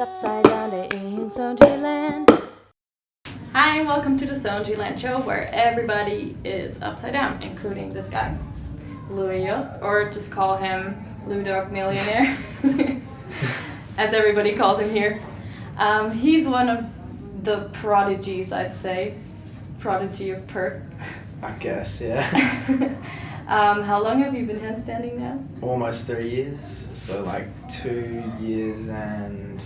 upside down in Soundschi land. Hi, and welcome to the Soundschi land show where everybody is upside down, including this guy, Lewis Yost, or just call him Lew Dog Millionaire, as everybody calls him here. He's one of the prodigies, I'd say. Prodigy of Perth. I guess, yeah. How long have you been handstanding now? Almost 3 years, so like 2 years and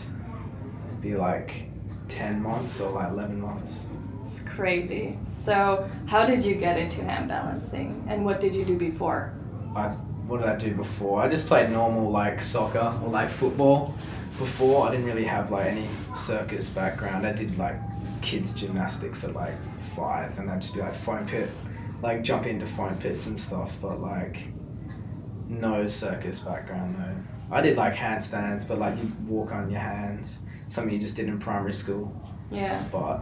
be like 10 months or like 11 months. It's crazy. So how did you get into hand balancing and what did you do before? What did I do before? I just played normal like soccer or like football before. I didn't really have like any circus background. I did like kids gymnastics at like 5 and I'd just be like foam pit, like jump into foam pits and stuff, but like no circus background, no. I did like handstands, but like you walk on your hands, something you just did in primary school. Yeah. But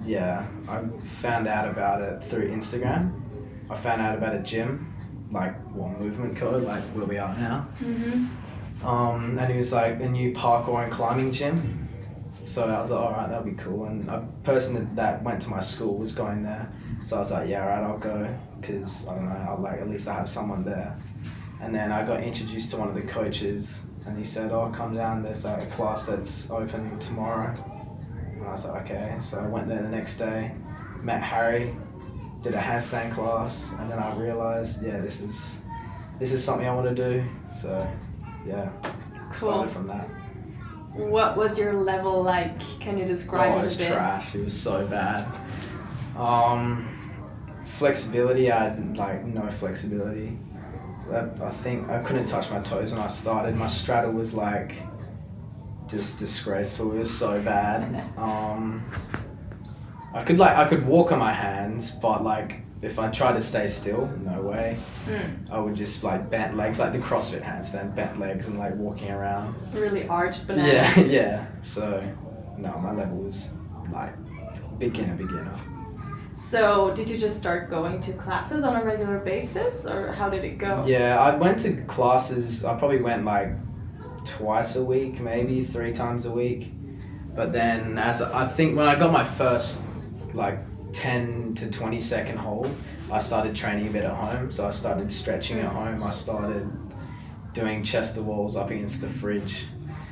yeah, I found out about it through Instagram. I found out about a gym, like one movement code, like where we are now. Mm-hmm. And it was like a new parkour and climbing gym. So I was like, alright, that'll be cool. And a person that went to my school was going there. So I was like, yeah, alright, I'll go. Because, I don't know, I'll like, at least I have someone there. And then I got introduced to one of the coaches. And he said, oh, come down, there's like a class that's open tomorrow. And I was like, okay. So I went there the next day, met Harry, did a handstand class. And then I realized, yeah, this is something I want to do. So, yeah, started from that. What was your level like? Can you describe it a bit? It was trash. It was so bad. Flexibility, I had like no flexibility. I think I couldn't touch my toes when I started. My straddle was like just disgraceful. It was so bad. I could walk on my hands, but like if I tried to stay still, no way. I would just like bent legs, like the CrossFit handstand, bent legs and like walking around. Really arched banana. Yeah. So, no, my level was like beginner. So, did you just start going to classes on a regular basis, or how did it go? Yeah, I went to classes. I probably went like twice a week, maybe 3 times a week. But then, I think when I got my first like 10 to 20 second hold, I started training a bit at home. So I started stretching at home. I started doing chest to walls up against the fridge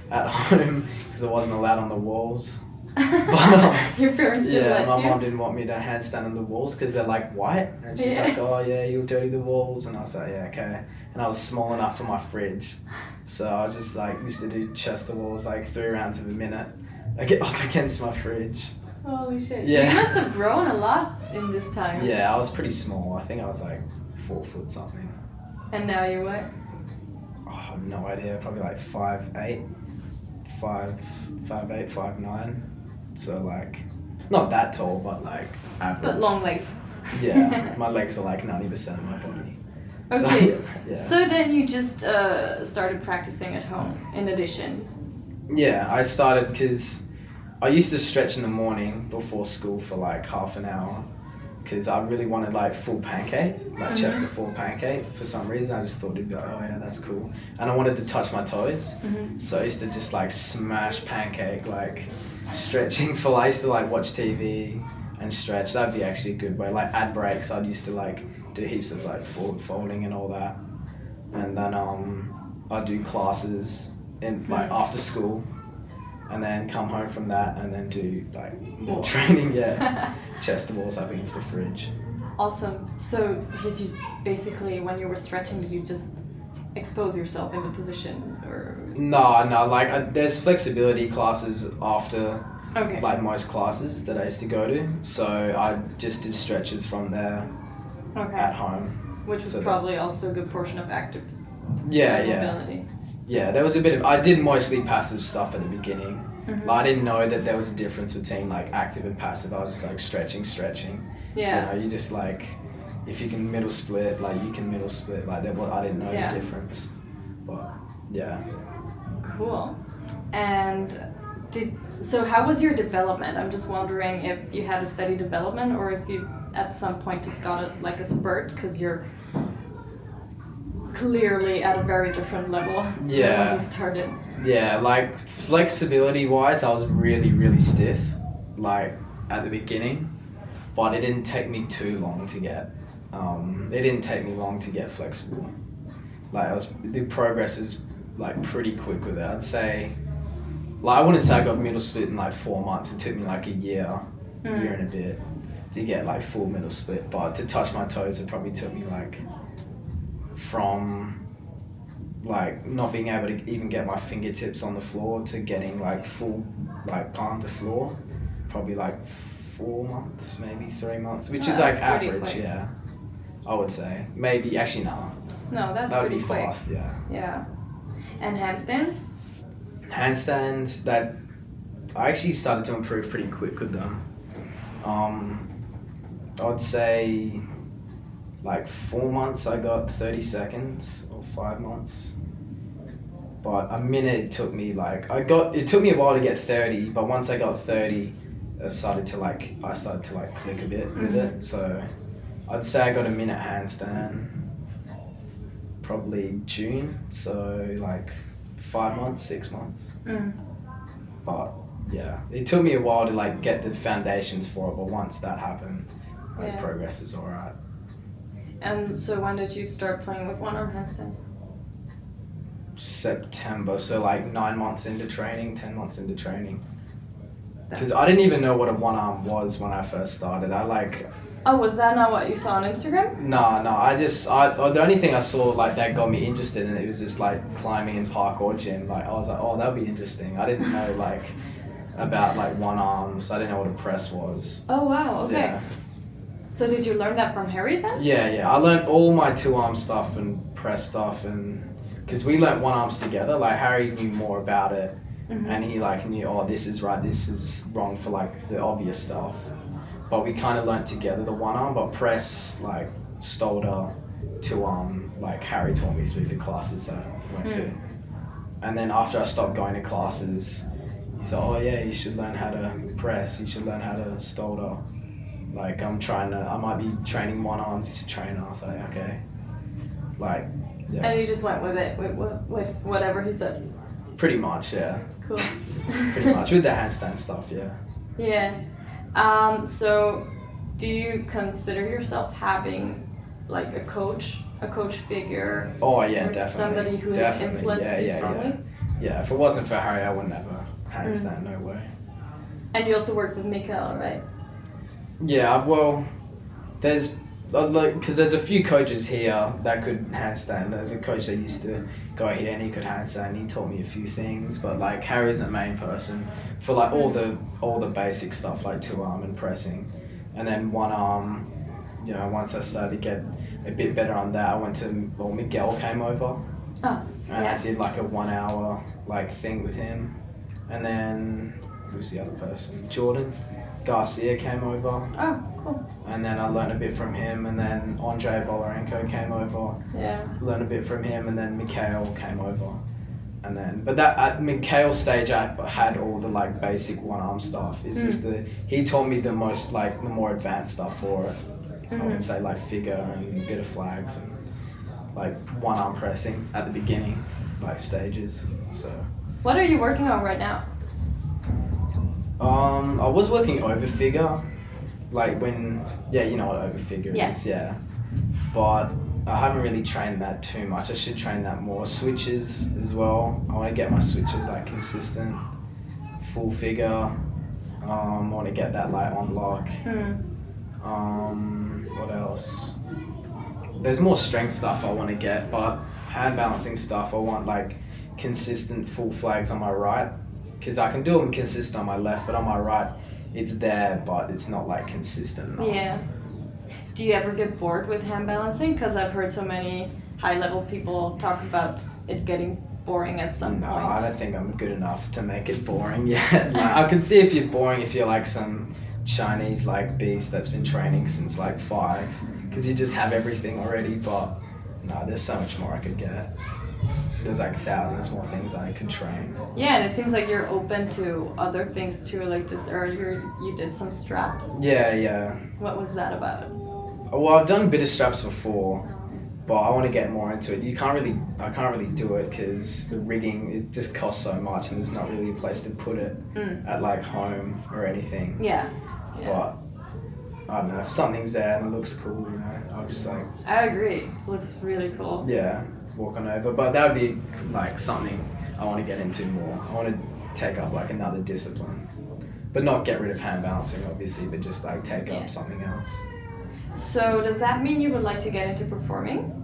at home because I wasn't allowed on the walls. But, your parents didn't let my you? mom didn't want me to handstand on the walls because they're like white. And she's like, oh yeah, you'll dirty the walls. And I was like, yeah, okay. And I was small enough for my fridge. So I was just like, used to do chest to walls like 3 rounds of a minute. I get up against my fridge. Holy shit. Yeah. You must have grown a lot in this time. Yeah, I was pretty small. I think I was like 4 foot something. And now you're what? Oh, I have no idea. Probably like 5'8", 5'9". So like, not that tall, but like average. But long legs. Yeah, my legs are like 90% of my body. Okay. So, yeah. So then you just started practicing at home in addition. Yeah, I started because I used to stretch in the morning before school for like half an hour because I really wanted like full pancake, like chest to full pancake. For some reason, I just thought it'd be like, oh yeah, that's cool. And I wanted to touch my toes. So I used to just like smash pancake, like stretching for, I used to like watch TV and stretch. That'd be actually a good way. Like ad breaks, I used to like do heaps of like forward folding and all that. And then I'd do classes in like after school. And then come home from that and then do like more training, chest to walls up against the fridge. Awesome. So did you basically, when you were stretching, did you just expose yourself in the position or? No, like there's flexibility classes after like most classes that I used to go to. So I just did stretches from there at home. Which was probably also a good portion of active mobility. Yeah, there was a bit of, I did mostly passive stuff at the beginning. Like, I didn't know that there was a difference between like active and passive. I was just like stretching. Yeah. You know, you just like, if you can middle split, like you can middle split, like that. I didn't know the difference, but yeah. Cool. And so how was your development? I'm just wondering if you had a steady development or if you at some point just got it like a spurt because you're clearly at a very different level than when you started. Yeah, like flexibility wise, I was really, really stiff, like at the beginning, but it didn't take me too long to get. It didn't take me long to get flexible. Like the progress is like pretty quick with it. I'd say, like I wouldn't say I got middle split in like 4 months. It took me like a year and a bit to get like full middle split. But to touch my toes, it probably took me like from like not being able to even get my fingertips on the floor to getting like full like palm to floor, probably like 4 months, maybe 3 months, which is like average, quick. Yeah. I would say maybe actually no. No, that's that would pretty be quick. Fast, yeah. Yeah. And handstands? Handstands, that I actually started to improve pretty quick with them. I'd say like 4 months I got 30 seconds or 5 months. But a minute it took me like it took me a while to get 30, but once I got 30 I started to like click a bit with it. So I'd say I got a minute handstand probably June, so like 5 months, 6 months. But yeah, it took me a while to like get the foundations for it, but once that happened, like progress is alright. And so when did you start playing with one-arm handstands? September, so like 9 months into training, 10 months into training. Because I didn't even know what a one arm was when I first started. Oh, was that not what you saw on Instagram? No, the only thing I saw like that got me interested in it was just like climbing in park or gym. Like I was like, oh, that'd be interesting. I didn't know like about like one arms. I didn't know what a press was. Oh wow, okay. Yeah. So did you learn that from Harry then? Yeah. I learned all my 2-arm stuff and press stuff, and because we learnt 1-arms together. Like Harry knew more about it, and he like knew, oh, this is right, this is wrong for like the obvious stuff. But we kind of learnt together the 1-arm, but press, like Stolder, 2-arm, like Harry taught me through the classes that I went to. And then after I stopped going to classes, he's like, oh yeah, you should learn how to press, you should learn how to Stolder. Like I might be training 1-arms, you should train. I was like, okay. Like, yeah. And you just went with it, with whatever he said? Pretty much, yeah. Cool. Pretty much, with the handstand stuff, yeah. Yeah. So do you consider yourself having like a coach figure? Oh yeah, or definitely. Somebody who has influenced you strongly? Yeah, if it wasn't for Harry, I would never handstand, no way. And you also worked with Mikael, right? Yeah, well, because there's a few coaches here that could handstand. There's a coach that used to go here and he could handstand. He taught me a few things, but like Harry's the main person for like all the basic stuff like 2-arm and pressing, and then 1-arm. You know, once I started to get a bit better on that, Miguel came over, and I did like a 1 hour like thing with him, and then who's the other person? Jordan Garcia came over. Oh, cool. And then I learned a bit from him, and then Andrei Bolarenko came over. Yeah. Learned a bit from him, and then Mikhail came over. And then, but that at Mikhail's stage, I had all the like basic 1-arm stuff. It's just he taught me the more advanced stuff for it. I would say like figure and a bit of flags and like 1-arm pressing at the beginning, like stages. So. What are you working on right now? I was working over figure, like you know what over figure is, yeah. But I haven't really trained that too much. I should train that more. Switches as well. I want to get my switches like consistent, full figure. I want to get that like on lock. What else? There's more strength stuff I want to get, but hand balancing stuff I want like consistent full flags on my right. Because I can do them consistent on my left, but on my right, it's there, but it's not like consistent enough. Yeah. Do you ever get bored with hand balancing? Because I've heard so many high-level people talk about it getting boring at some point. No, I don't think I'm good enough to make it boring yet. Like, I can see if you're boring if you're like some Chinese like beast that's been training since like 5, because you just have everything already. But no, there's so much more I could get. There's like thousands more things I can train. Yeah, and it seems like you're open to other things too, like just earlier you did some straps. Yeah. What was that about? Well, I've done a bit of straps before, but I want to get more into it. I can't really do it because the rigging, it just costs so much and there's not really a place to put it at like home or anything. Yeah. But I don't know, if something's there and it looks cool, you know, I'll just like... I agree. It looks really cool. Yeah, walk on over. But that would be like something I want to get into more. I want to take up like another discipline. But not get rid of hand balancing, obviously, but just like take up something else. So does that mean you would like to get into performing?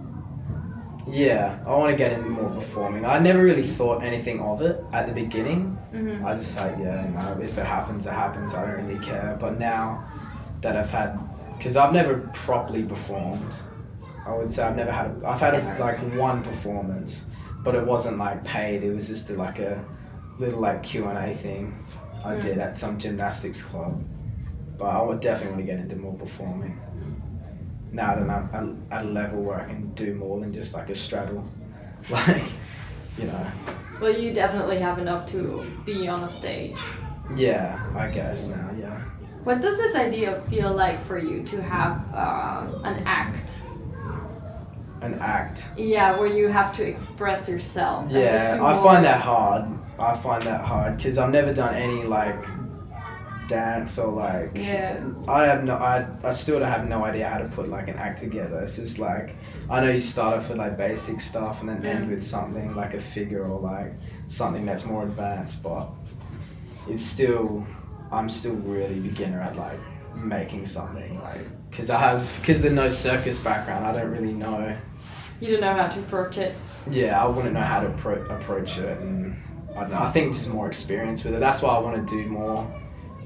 Yeah, I want to get into more performing. I never really thought anything of it at the beginning. Mm-hmm. I was just like, yeah, you know, if it happens, it happens. I don't really care. But now that I've had, because I've never properly performed. I would say I've had like one performance, but it wasn't like paid. It was just like a little like Q&A thing I did at some gymnastics club. But I would definitely want to get into more performing. Now that I'm at a level where I can do more than just like a straddle, like, you know. Well, you definitely have enough to be on a stage. Yeah, I guess now, yeah. What does this idea feel like for you to have an act? An act? Yeah, where you have to express yourself. Yeah, I find that hard. Because I've never done any like dance or like I still don't have no idea how to put like an act together. It's just like I know you start off with like basic stuff and then end with something like a figure or like something that's more advanced, but I'm still really beginner at like making something, like because there's no circus background. I don't really know. You don't know how to approach it. Yeah, I wouldn't know how to approach it, and I don't know. I think just more experience with it. That's why I want to do more.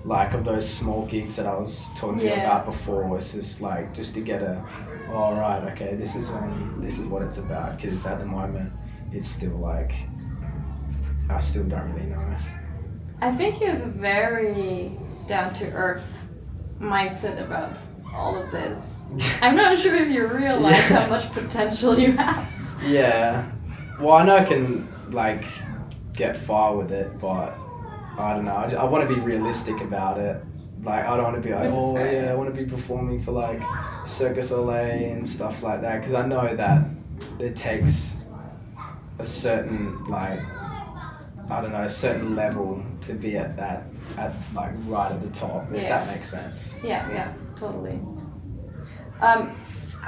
Like of those small gigs that I was talking about before, it's just like just to get this is what it's about. Because at the moment, it's still like I still don't really know. I think you have a very down to earth mindset about all of this. I'm not sure if you realize how much potential you have. Yeah, well, I know I can like get far with it, but. I don't know. I want to be realistic about it. Like I don't want to be like, I want to be performing for like Circus Olay and stuff like that. Because I know that it takes a certain a certain level to be at like right at the top. If that makes sense. Yeah, totally.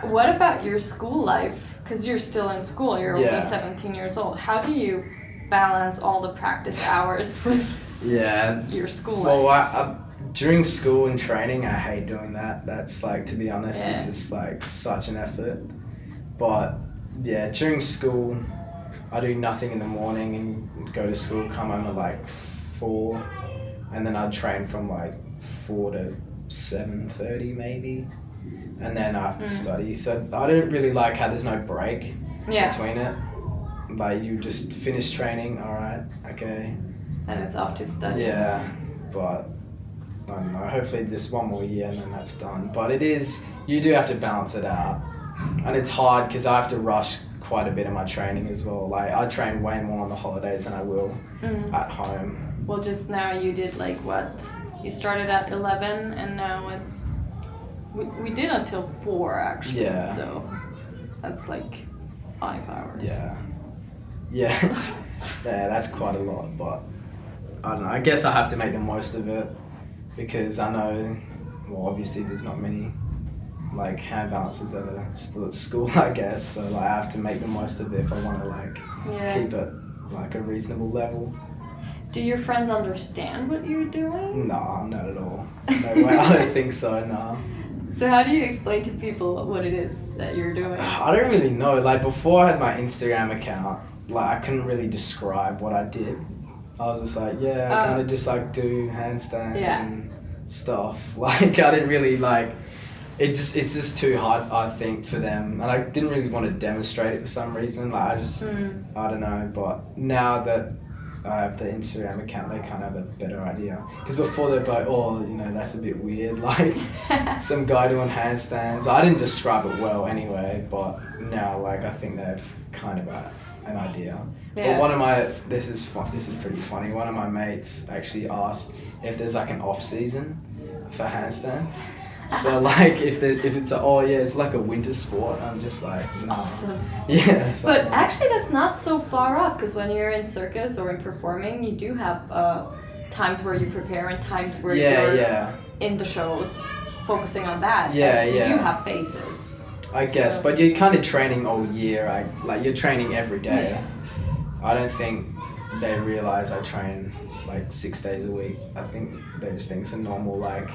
What about your school life? Because you're still in school. You're only 17 years old. How do you balance all the practice hours with? Your school life? Well, I, during school and training, I hate doing that. That's like, to be honest, it's just like such an effort. But yeah, during school, I do nothing in the morning and go to school, come home at like 4, and then I'd train from like 4 to 7:30 maybe, and then I have to study. So I don't really like how there's no break between it. Like you just finish training, alright, okay. And it's off to study. Yeah, but I don't know, hopefully just one more year and then that's done. But you do have to balance it out. And it's hard because I have to rush quite a bit of my training as well. Like I train way more on the holidays than I will at home. Well, just now you did like what? You started at 11 and now it's... We did until 4 actually, so that's like 5 hours. Yeah, that's quite a lot, but I don't know, I guess I have to make the most of it because I know, well, obviously there's not many like hand balancers that are still at school, I guess, so like, I have to make the most of it if I want to like keep it like a reasonable level. Do your friends understand what you're doing? No, not at all. No way, I don't think so, no. So how do you explain to people what it is that you're doing? I don't really know. Like before I had my Instagram account, like I couldn't really describe what I did. I was just like, I kind of just like do handstands and stuff. Like I didn't really like, it's just too hard, I think, for them. And I didn't really want to demonstrate it for some reason. Like I just, I don't know. But now that I have the Instagram account, they kind of have a better idea. Because before they'd be like, that's a bit weird. Like some guy doing handstands. I didn't describe it well anyway, but now like I think they've kind of an idea. But one of my, this is pretty funny. One of my mates actually asked if there's like an off season for handstands. So like if it's it's like a winter sport, I'm just like, That's nah. awesome. Yeah. But actually, that's not so far off, because when you're in circus or in performing, you do have times where you prepare and times where you're in the shows focusing on that. Yeah, and you yeah. do have phases. I guess, but you're kind of training all year. Like you're training every day. Yeah. I don't think they realize I train like 6 days a week. I think they just think it's a normal, like,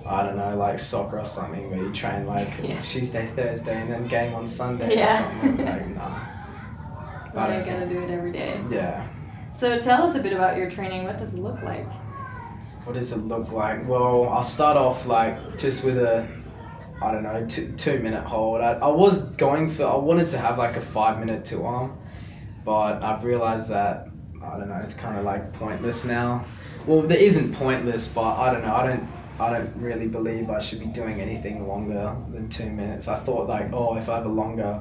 I don't know, like soccer or something where you train like Tuesday, Thursday, and then game on Sunday or something. Like, nah. You gotta do it every day. Yeah. So tell us a bit about your training. What does it look like? What does it look like? Well, I'll start off like just with a, I don't know, 2-minute hold. I wanted to have like a 5-minute 2-arm, but I've realized that, I don't know, it's kind of like pointless now. Well, it isn't pointless, but I don't know, I don't really believe I should be doing anything longer than 2 minutes. I thought like, if I have a longer,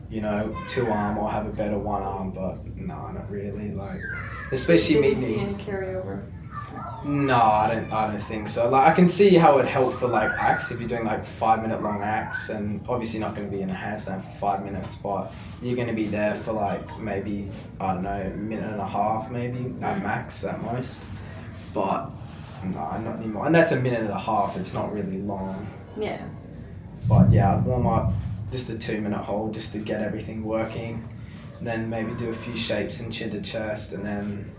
2-arm, I'll have a better 1-arm, but no, not really. Like, especially you me. didn't see any carryover? No, I don't think so. Like, I can see how it helped for like acts if you're doing like 5-minute long acts, and obviously not going to be in a handstand for 5 minutes, but you're going to be there for like maybe, I don't know, a minute and a half maybe at max at most. But no, not anymore. And that's a minute and a half. It's not really long. Yeah. But yeah, I'd warm up just a 2-minute hold just to get everything working. And then maybe do a few shapes in chin to chest, and then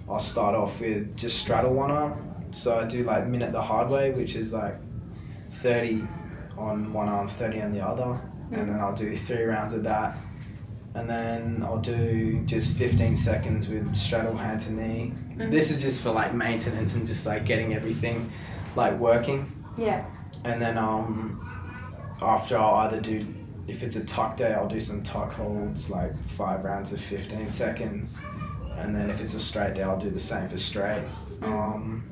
I'll start off with just straddle 1-arm. So I do like minute the hard way, which is like 30 on 1 arm, 30 on the other. And then I'll do 3 rounds of that. And then I'll do just 15 seconds with straddle hand to knee. This is just for like maintenance and just like getting everything like working. Yeah. And then after I'll either do, if it's a tuck day, I'll do some tuck holds, like 5 rounds of 15 seconds. And then if it's a straight day, I'll do the same for straight. And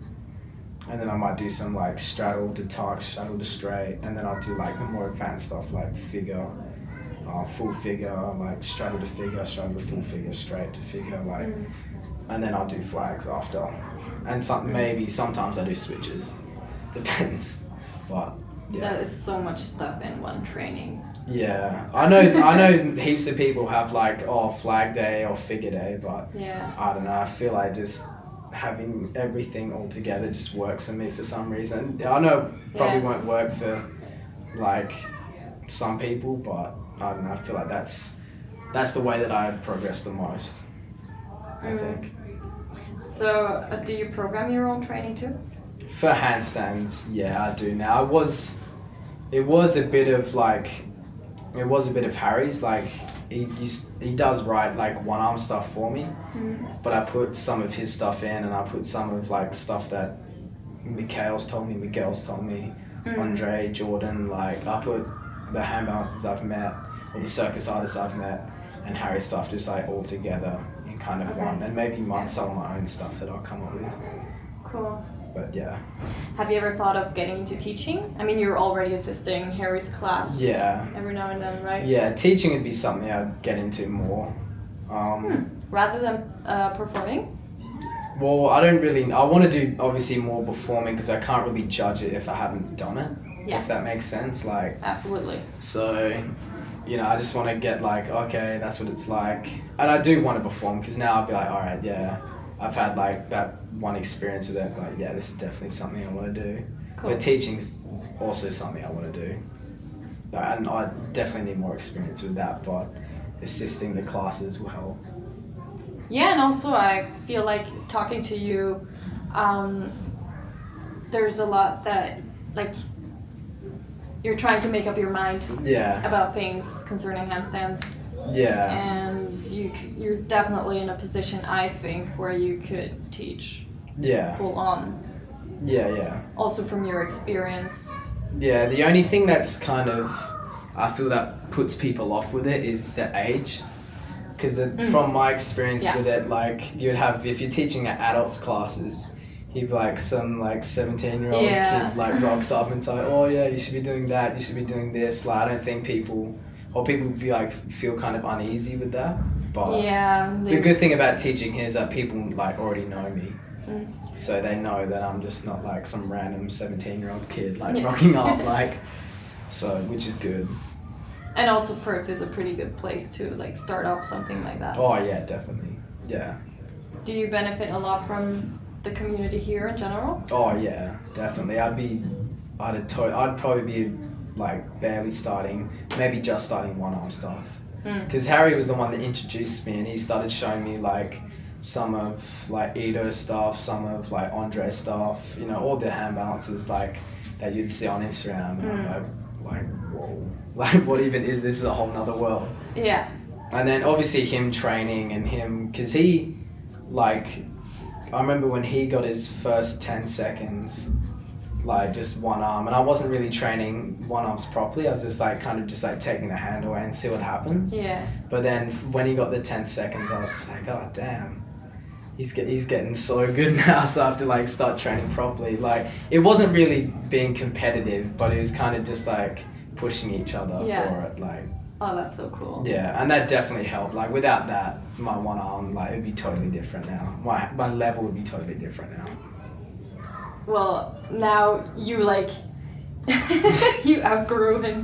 then I might do some like straddle to tuck, straddle to straight. And then I'll do like the more advanced stuff like figure, full figure, like straddle to figure, straddle to full figure, straight to figure, like. And then I'll do flags after. And maybe sometimes I do switches. Depends. But yeah. That is so much stuff in one training. Yeah, I know heaps of people have like, flag day or figure day, but I don't know, I feel like just having everything all together just works for me for some reason. I know it probably won't work for like some people, but I don't know, I feel like that's the way that I progress the most, I think. So do you program your own training too? For handstands, yeah, I do now. It was a bit of Harry's, like he does write like 1-arm stuff for me, but I put some of his stuff in, and I put some of like stuff that Miguel's told me, Andre, Jordan, like I put the handbalances I've met, or the circus artists I've met, and Harry's stuff just like all together in kind of one, and maybe some of my own stuff that I'll come up with. Cool. But yeah. Have you ever thought of getting into teaching? I mean, you're already assisting Harry's class every now and then, right? Yeah, teaching would be something I'd get into more. Rather than performing? Well, I want to do obviously more performing because I can't really judge it if I haven't done it, if that makes sense. Like, absolutely. So, I just want to get like, okay, that's what it's like. And I do want to perform because now I'll be like, all right, yeah, I've had like that one experience with it, like, yeah, this is definitely something I want to do. Cool. But teaching is also something I want to do. And I definitely need more experience with that, but assisting the classes will help. Yeah, and also I feel like talking to you, there's a lot that, like, you're trying to make up your mind about things concerning handstands. Yeah. And you're definitely in a position, I think, where you could teach full on. Yeah. Also from your experience. Yeah, the only thing that's kind of, I feel that puts people off with it is the age. Because from my experience with it, like, you'd have, if you're teaching at adults classes, he'd be like, some like 17-year-old kid like rocks up and say, oh yeah, you should be doing that, you should be doing this. Like, I don't think people would be like, feel kind of uneasy with that. But the good thing about teaching here is that people like already know me. So they know that I'm just not like some random 17-year-old kid like rocking up like, so which is good. And also Perth is a pretty good place to like start off something like that. Oh yeah, definitely. Yeah. Do you benefit a lot from the community here in general? Oh yeah, definitely. I'd probably be like barely starting, maybe just starting one arm stuff. Because Harry was the one that introduced me, and he started showing me like some of like Ito stuff, some of like Andre stuff, you know, all the hand balances like that you'd see on Instagram, and I'm like whoa, like what even is this? Is a whole nother world. Yeah. And then obviously him training and him, because he like, I remember when he got his first 10 seconds, like just one arm, and I wasn't really training one arms properly. I was just like kind of just like taking the hand away and see what happens. Yeah. But then when he got the 10 seconds, I was just like, oh damn, he's getting so good now. So I have to like start training properly. Like it wasn't really being competitive, but it was kind of just like pushing each other for it. Like, oh, that's so cool. yeah, and that definitely helped. Like without that, my one arm, like it'd be totally different now. My level would be totally different now. Well, now you like you outgrew him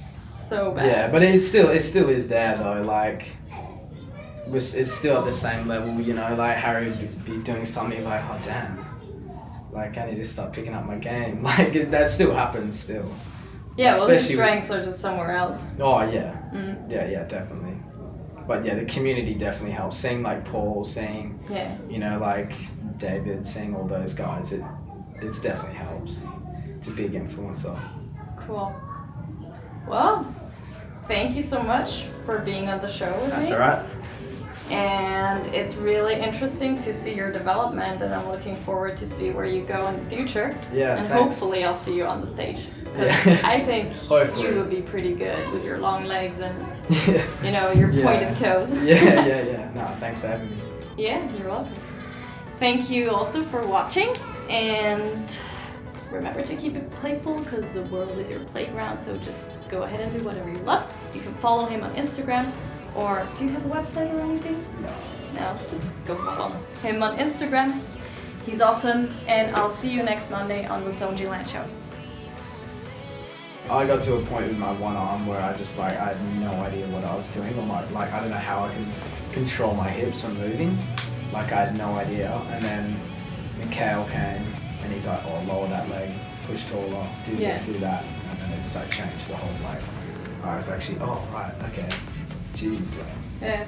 so bad. Yeah, but it still is there though. Like it's still at the same level, you know. Like Harry would be doing something like, oh damn, like I need to start picking up my game. Like that still happens still. Yeah, well, his Especially strengths are just somewhere else. Oh yeah, yeah, definitely. But yeah, the community definitely helps. Seeing like Paul, seeing you know like David, seeing all those guys, it's definitely helps. It's a big influencer. Cool. Well, thank you so much for being on the show with me. That's alright. And it's really interesting to see your development, and I'm looking forward to see where you go in the future. Yeah, and thanks. hopefully I'll see you on the stage. Yeah. I think Hopefully. you would be pretty good with your long legs and you know your pointed toes. yeah. No, thanks for having me. Yeah, you're welcome. Thank you also for watching, and remember to keep it playful because the world is your playground, so just go ahead and do whatever you love. You can follow him on Instagram, or do you have a website or anything? No, just go follow him on Instagram. He's awesome, and I'll see you next Monday on the Soundschi Land Show. I got to a point with my one arm where I just like, I had no idea what I was doing, or like I don't know how I can control my hips when moving. Like I had no idea. And then Mikhail came and he's like, oh, lower that leg, push taller, do this, do that. And then it just like changed the whole like, I was actually, oh right, okay, jeez. Like. Yeah.